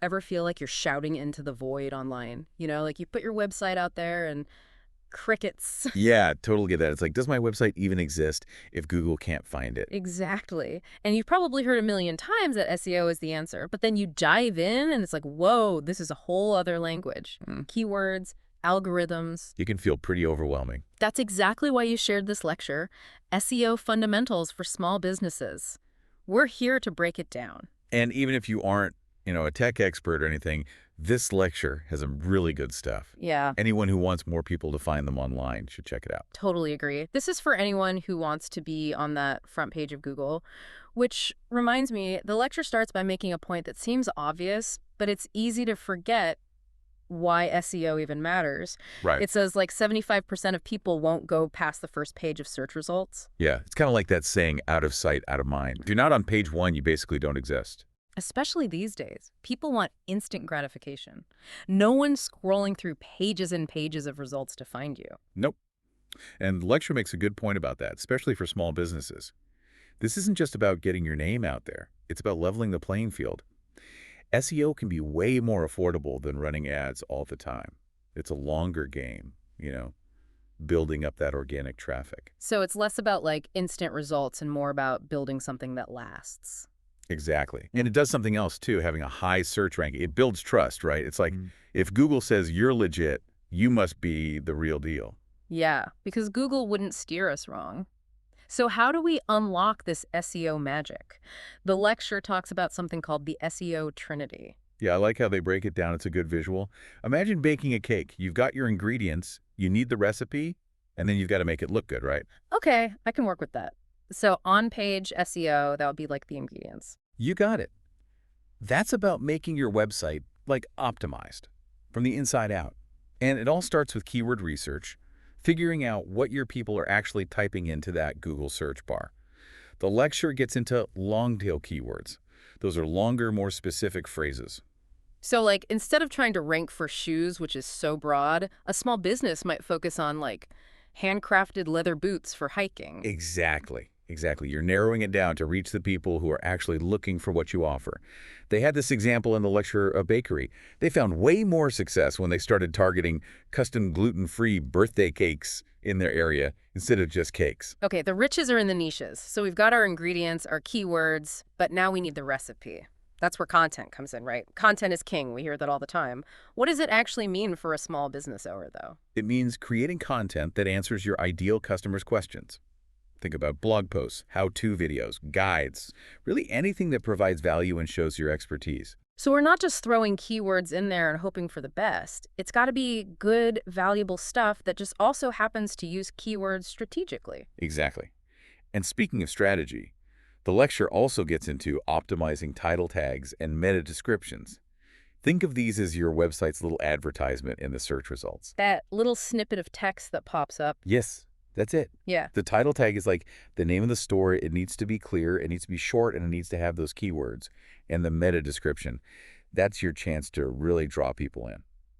Ever feel like you're shouting into the void online? Like you put your website out there and crickets. Yeah, totally get that. It's like, does my website even exist if Google can't find it? Exactly. And you've probably heard a million times that SEO is the answer, but then you dive in and it's like, whoa, this is a whole other language. Keywords, algorithms. It can feel pretty overwhelming. That's exactly why you shared this lecture, SEO Fundamentals for Small Businesses. We're here to break it down. And even if you aren't, a tech expert or anything, this lecture has some really good stuff. Yeah, Anyone who wants more people to find them online should check it out. totally agree. This is for anyone who wants to be on that front page of Google, which reminds me, the lecture starts by making a point that seems obvious, but it's easy to forget why SEO even matters. Right. It says like 75% of people won't go past the first page of search results. Yeah, it's kind of like that saying, out of sight, out of mind. If you're not on page 1, you basically don't exist. Especially these days, people want instant gratification. No one's scrolling through pages and pages of results to find you. Nope. And the lecture makes a good point about that, especially for small businesses. This isn't just about getting your name out there. It's about leveling the playing field. SEO can be way more affordable than running ads all the time. It's a longer game, building up that organic traffic. So it's less about like instant results and more about building something that lasts. Exactly. And it does something else, too, having a high search ranking. It builds trust, right? It's like if Google says you're legit, you must be the real deal. Yeah, because Google wouldn't steer us wrong. So how do we unlock this SEO magic? The lecture talks about something called the SEO Trinity. Yeah, I like how they break it down. It's a good visual. Imagine baking a cake. You've got your ingredients, you need the recipe, and then you've got to make it look good, right? Okay, I can work with that. So on-page SEO, that would be like the ingredients. You got it. That's about making your website, optimized from the inside out. And it all starts with keyword research, figuring out what your people are actually typing into that Google search bar. The lecture gets into long-tail keywords. Those are longer, more specific phrases. So like instead of trying to rank for shoes, which is so broad, a small business might focus on like handcrafted leather boots for hiking. Exactly. You're narrowing it down to reach the people who are actually looking for what you offer. They had this example in the lecture, a bakery. They found way more success when they started targeting custom gluten-free birthday cakes in their area instead of just cakes. Okay, the riches are in the niches. So we've got our ingredients, our keywords, but now we need the recipe. That's where content comes in, right? Content is king. We hear that all the time. What does it actually mean for a small business owner, though? It means creating content that answers your ideal customer's questions. Think about blog posts, how-to videos, guides, really anything that provides value and shows your expertise. So we're not just throwing keywords in there and hoping for the best. It's got to be good, valuable stuff that just also happens to use keywords strategically. Exactly. And speaking of strategy, the lecture also gets into optimizing title tags and meta descriptions. Think of these as your website's little advertisement in the search results. That little snippet of text that pops up. Yes, that's it. Yeah. The title tag is like the name of the store. It needs to be clear, it needs to be short, and it needs to have those keywords. And the meta description, that's your chance to really draw people in.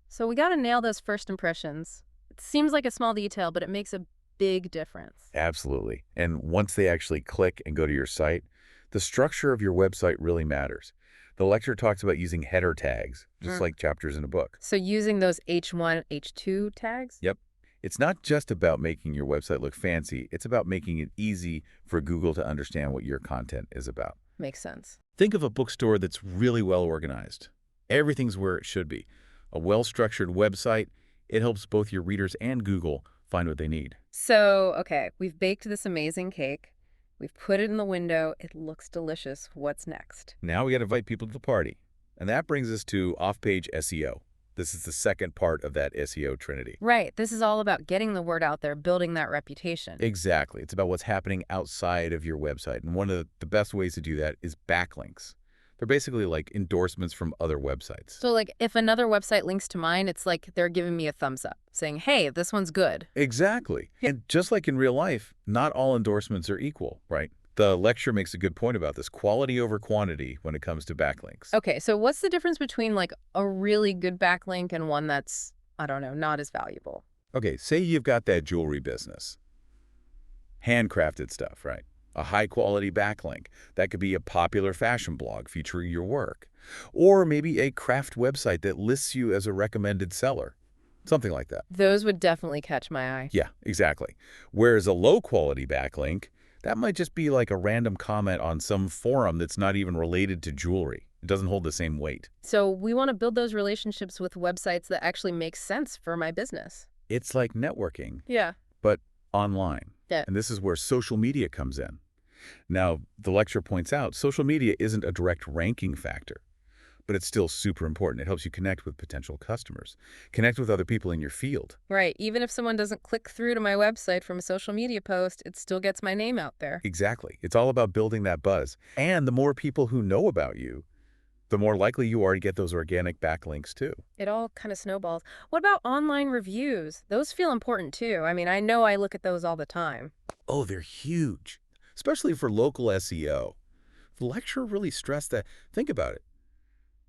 So we got to nail those first impressions. It seems like a small detail, but it makes a big difference. Absolutely. And once they actually click and go to your site, the structure of your website really matters. The lecture talks about using header tags, just like chapters in a book. So using those H1, H2 tags? Yep. It's not just about making your website look fancy. It's about making it easy for Google to understand what your content is about. Makes sense. Think of a bookstore that's really well organized. Everything's where it should be. A well-structured website, it helps both your readers and Google find what they need. So, okay, we've baked this amazing cake. We've put it in the window. It looks delicious. What's next? Now we got to invite people to the party. And that brings us to off-page SEO. This is the second part of that SEO trinity. Right. This is all about getting the word out there, building that reputation. Exactly. It's about what's happening outside of your website. And one of the best ways to do that is backlinks. They're basically like endorsements from other websites. So like if another website links to mine, it's like they're giving me a thumbs up saying, hey, this one's good. Exactly. And just like in real life, not all endorsements are equal, right? The lecture makes a good point about this, quality over quantity when it comes to backlinks. Okay, so what's the difference between like a really good backlink and one that's, I don't know, not as valuable? Okay, say you've got that jewelry business. Handcrafted stuff, right? a high-quality backlink. That could be a popular fashion blog featuring your work. Or maybe a craft website that lists you as a recommended seller. Something like that. Those would definitely catch my eye. Yeah, exactly. Whereas a low-quality backlink, that might just be like a random comment on some forum that's not even related to jewelry. It doesn't hold the same weight. So we want to build those relationships with websites that actually make sense for my business. It's like networking, Yeah. but online. Yeah. And this is where social media comes in. Now, the lecture points out social media isn't a direct ranking factor, but it's still super important. It helps you connect with potential customers, connect with other people in your field. Right. Even if someone doesn't click through to my website from a social media post, it still gets my name out there. Exactly. It's all about building that buzz. And the more people who know about you, the more likely you are to get those organic backlinks too. It all kind of snowballs. What about online reviews? Those feel important too. I mean, I know I look at those all the time. Oh, they're huge, especially for local SEO. The lecturer really stressed that. Think about it.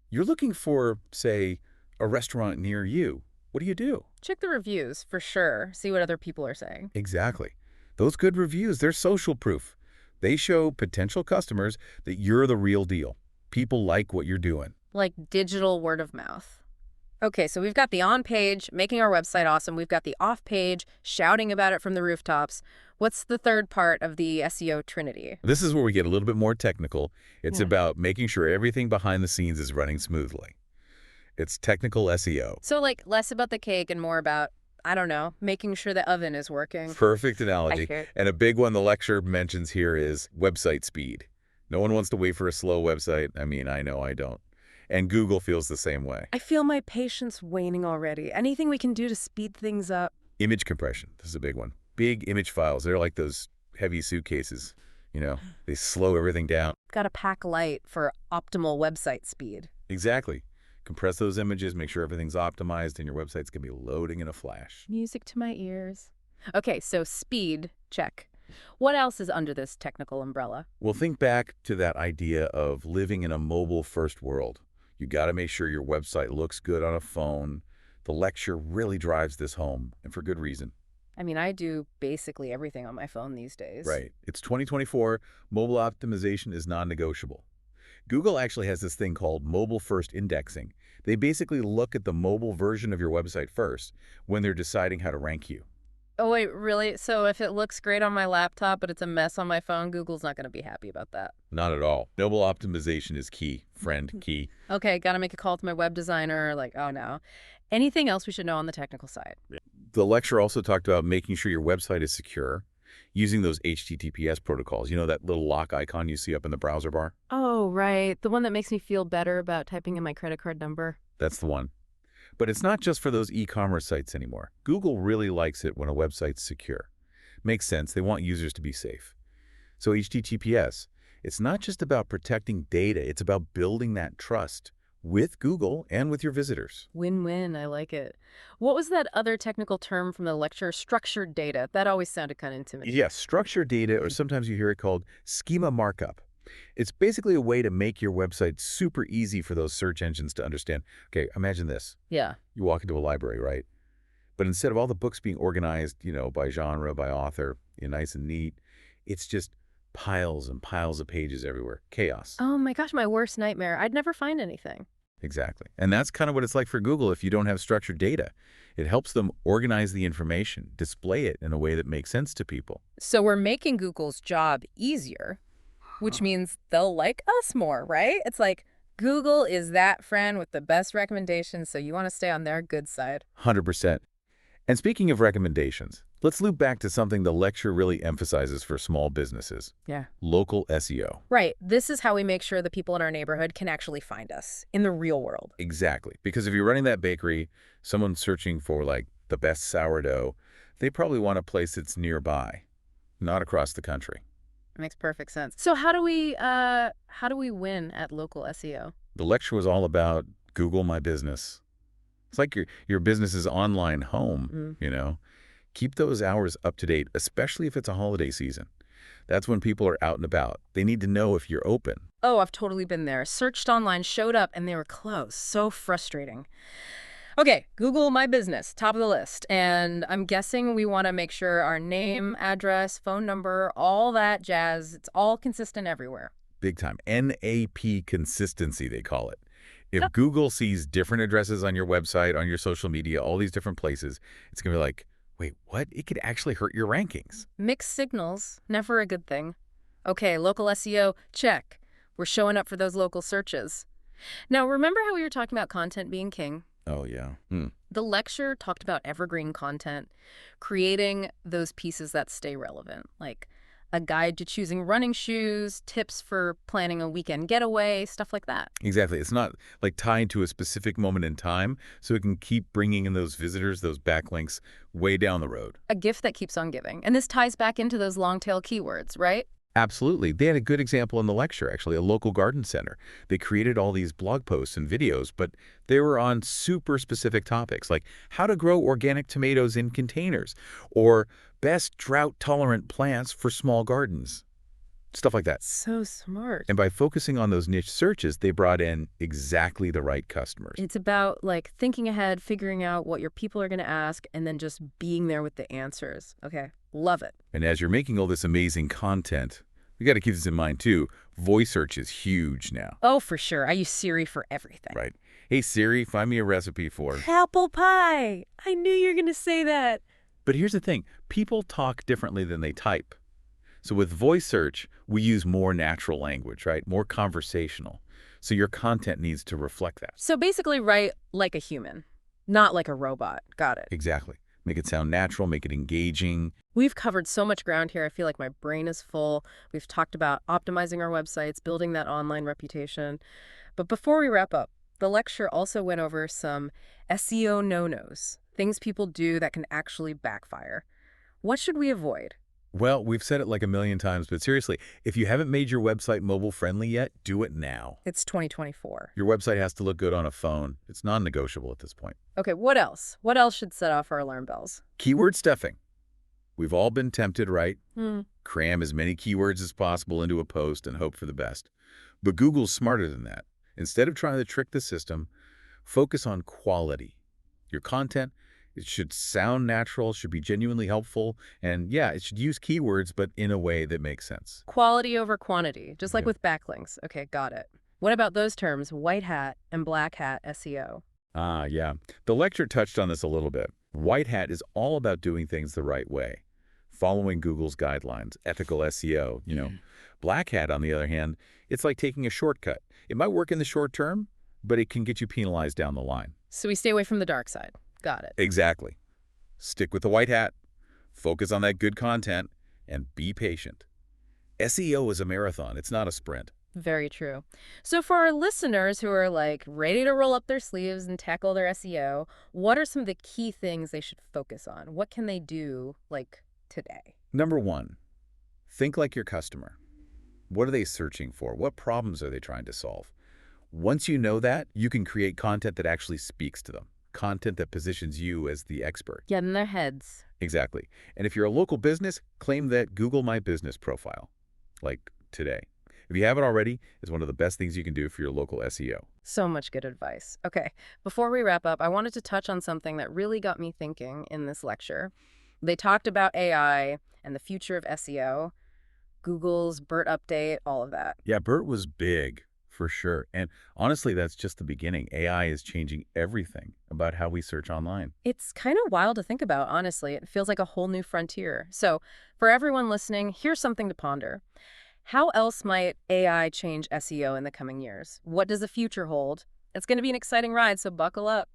You're looking for, say, a restaurant near you. What do you do? Check the reviews for sure. See what other people are saying. Exactly. Those good reviews, they're social proof. They show potential customers that you're the real deal. People like what you're doing. Like digital word of mouth. Okay, so we've got the on-page, making our website awesome. We've got the off-page, shouting about it from the rooftops. What's the third part of the SEO trinity? This is where we get a little bit more technical. It's Yeah. about making sure everything behind the scenes is running smoothly. It's technical SEO. So like less about the cake and more about, I don't know, making sure the oven is working. Perfect analogy. Accurate. And a big one the lecture mentions here is website speed. No one wants to wait for a slow website. I mean, I know I don't. And Google feels the same way. I feel my patience waning already. Anything we can do to speed things up. Image compression. This is a big one. Big image files. They're like those heavy suitcases. You know, they slow everything down. Got to pack light for optimal website speed. Exactly. Compress those images, make sure everything's optimized, and your website's going to be loading in a flash. Music to my ears. Okay, so speed, check. What else is under this technical umbrella? Well, think back to that idea of living in a mobile-first world. You got to make sure your website looks good on a phone. The lecture really drives this home, and for good reason. I mean, I do basically everything on my phone these days. Right. It's 2024. Mobile optimization is non-negotiable. Google actually has this thing called mobile-first indexing. They basically look at the mobile version of your website first when they're deciding how to rank you. Oh, wait, really? So if it looks great on my laptop, but it's a mess on my phone, Google's not going to be happy about that. Not at all. Mobile optimization is key, friend, key. Okay, got to make a call to my web designer. Like, oh no. Anything else we should know on the technical side? The lecture also talked about making sure your website is secure, using those HTTPS protocols. You know that little lock icon you see up in the browser bar? Oh, right. The one that makes me feel better about typing in my credit card number. That's the one. But it's not just for those e-commerce sites anymore. Google really likes it when a website's secure. Makes sense. They want users to be safe. So HTTPS, it's not just about protecting data. It's about building that trust with Google and with your visitors. Win-win. I like it. What was that other technical term from the lecture? Structured data. That always sounded kind of intimidating. Yes, structured data, or sometimes you hear it called schema markup. It's basically a way to make your website super easy for those search engines to understand. Okay, imagine this. Yeah. You walk into a library, right? But instead of all the books being organized, by genre, by author, nice and neat, it's just piles and piles of pages everywhere. Chaos. Oh my gosh, my worst nightmare. I'd never find anything. Exactly. And that's kind of what it's like for Google if you don't have structured data. It helps them organize the information, display it in a way that makes sense to people. So we're making Google's job easier, which means they'll like us more, right? It's like Google is that friend with the best recommendations, so you want to stay on their good side. 100%. And speaking of recommendations, let's loop back to something the lecture really emphasizes for small businesses. Yeah. Local SEO. Right. This is how we make sure the people in our neighborhood can actually find us in the real world. Exactly. Because if you're running that bakery, someone's searching for like the best sourdough, they probably want a place that's nearby, not across the country. Makes perfect sense. So how do we win at local SEO? The lecture was all about Google My Business. It's like your business's online home, Keep those hours up to date, especially if it's a holiday season. That's when people are out and about. They need to know if you're open. Oh, I've totally been there. Searched online, showed up, and they were closed. So frustrating. Okay, Google My Business, top of the list. And I'm guessing we want to make sure our name, address, phone number, all that jazz, it's all consistent everywhere. Big time. NAP consistency, they call it. If Yep. Google sees different addresses on your website, on your social media, all these different places, it's going to be like, wait, what? It could actually hurt your rankings. Mixed signals, never a good thing. Okay, local SEO, check. We're showing up for those local searches. Now, remember how we were talking about content being king? Oh, yeah. The lecture talked about evergreen content, creating those pieces that stay relevant, like a guide to choosing running shoes, tips for planning a weekend getaway, stuff like that. Exactly. It's not like tied to a specific moment in time, so it can keep bringing in those visitors, those backlinks way down the road. A gift that keeps on giving. And this ties back into those long tail keywords, right? Absolutely. They had a good example in the lecture, actually, a local garden center. They created all these blog posts and videos, but they were on super specific topics, like how to grow organic tomatoes in containers, or best drought-tolerant plants for small gardens, stuff like that. So smart. And by focusing on those niche searches, they brought in exactly the right customers. It's about like thinking ahead, figuring out what your people are going to ask, and then just being there with the answers. Okay, love it. And as you're making all this amazing content, we got to keep this in mind too. Voice search is huge now, Oh, for sure. I use Siri for everything. right? Hey Siri, find me a recipe for... Apple pie. I knew you were going to say that. But here's the thing. People talk differently than they type. So with voice search, we use more natural language, right? More conversational. So your content needs to reflect that. So basically write like a human, not like a robot. Got it. Exactly. Make it sound natural, make it engaging. We've covered so much ground here. I feel like my brain is full. We've talked about optimizing our websites, building that online reputation. But before we wrap up, the lecture also went over some SEO no-nos, things people do that can actually backfire. What should we avoid? Well, we've said it like a million times, but seriously, if you haven't made your website mobile friendly yet, do it now. It's 2024. Your website has to look good on a phone. It's non-negotiable at this point. Okay, what else? What else should set off our alarm bells? Keyword stuffing. We've all been tempted, right? Hmm. Cram as many keywords as possible into a post and hope for the best. But Google's smarter than that. Instead of trying to trick the system, focus on quality. Your content, it should sound natural, should be genuinely helpful, and yeah, it should use keywords, but in a way that makes sense. Quality over quantity, just like Yep. with backlinks. Okay, got it. What about those terms, white hat and black hat SEO? Ah, yeah. The lecture touched on this a little bit. White hat is all about doing things the right way, following Google's guidelines, ethical SEO. Black hat, on the other hand, it's like taking a shortcut. It might work in the short term, but it can get you penalized down the line. So we stay away from the dark side. Got it. Exactly. Stick with the white hat, focus on that good content, and be patient. SEO is a marathon. It's not a sprint. Very true. So for our listeners who are like ready to roll up their sleeves and tackle their SEO, what are some of the key things they should focus on? What can they do like today? Number one, think like your customer. What are they searching for? What problems are they trying to solve? Once you know that, you can create content that actually speaks to them, content that positions you as the expert. Get in their heads. Exactly. And if you're a local business, claim that Google My Business profile, like today. If you haven't already, it's one of the best things you can do for your local SEO. So much good advice. Okay, before we wrap up, I wanted to touch on something that really got me thinking in this lecture. They talked about AI and the future of SEO, Google's BERT update, all of that. Yeah, BERT was big, for sure. And honestly, that's just the beginning. AI is changing everything about how we search online. It's kind of wild to think about, honestly. It feels like a whole new frontier. So for everyone listening, here's something to ponder. How else might AI change SEO in the coming years? What does the future hold? It's going to be an exciting ride, so buckle up.